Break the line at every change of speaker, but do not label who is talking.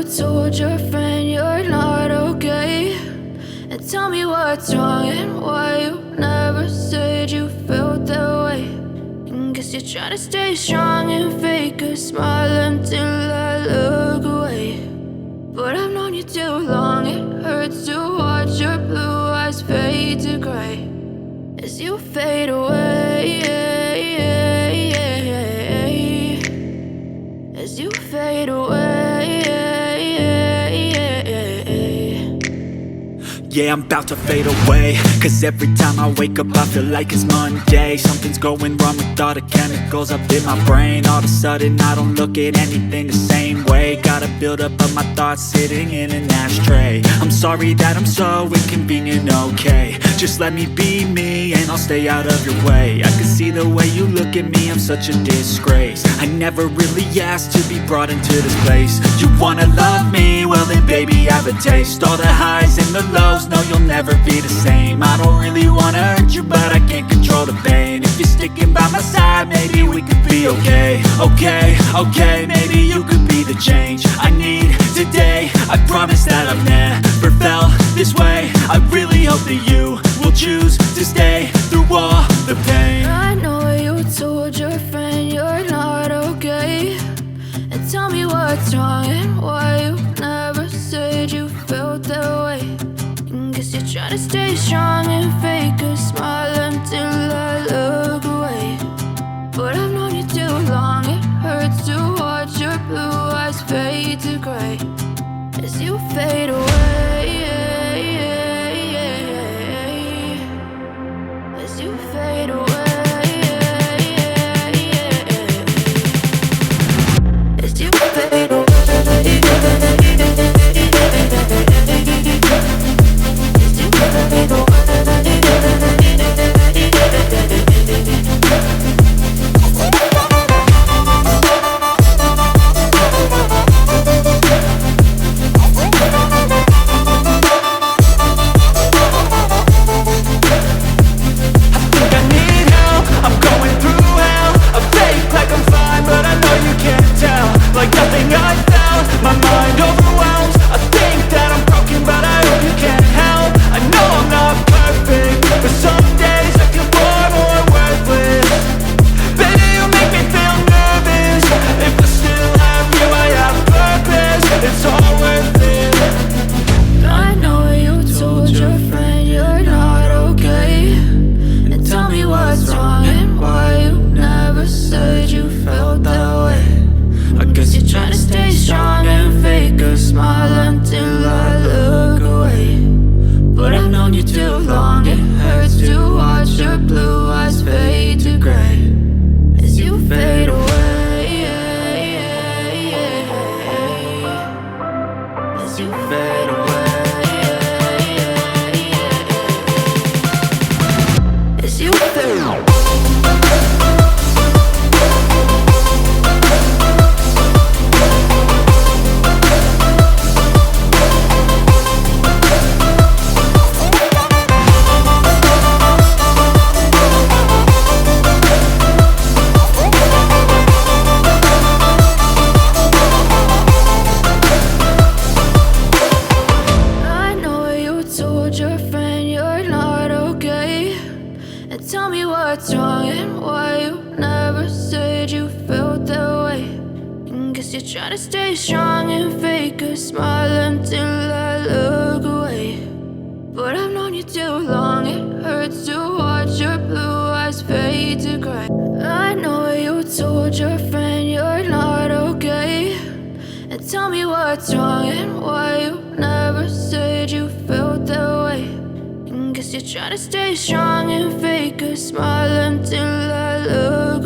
told your friend you're not okay, and tell me what's wrong and why you never said you felt that way. And guess you're trying to stay strong and fake a smile until I look away. But I've known you too long, it hurts to watch your blue eyes fade to gray as you fade away, as you fade away.
Yeah, I'm about to fade away, cause every time I wake up I feel like it's Monday. Something's going wrong with all the chemicals up in my brain. All of a sudden I don't look at anything the same way. Got a buildup of my thoughts sitting in an ashtray. I'm sorry that I'm so inconvenient, okay. Just let me be me and I'll stay out of your way. I can see the way you look at me, I'm such a disgrace. I never really asked to be brought into this place. You wanna love me? Well then baby, have a taste. All the highs and the lows, no, you'll never be the same. I don't really wanna hurt you, but I can't control the pain. If you're sticking by my side, maybe we could be okay. Okay, maybe you could be the change I need today. I promise that I've never felt this way. I really hope that you will choose to stay through all the pain.
I know you told your friend you're not okay, and tell me what's wrong and why you never said you felt that way. Guess you're trying to stay strong and fake a smile until I look away. But I've known you too long, it hurts to watch your blue eyes fade to gray as you fade away, as you fade away, as you fade away. Tell me what's wrong and why you never said you felt that way. And guess you're trying to stay strong and fake a smile until I look away. But I've known you too long, it hurts to watch your blue eyes fade to gray. I know you told your friend you're not okay, and tell me what's wrong and why you never said you felt that way. Guess you're trying to stay strong and fake a smile until I look away.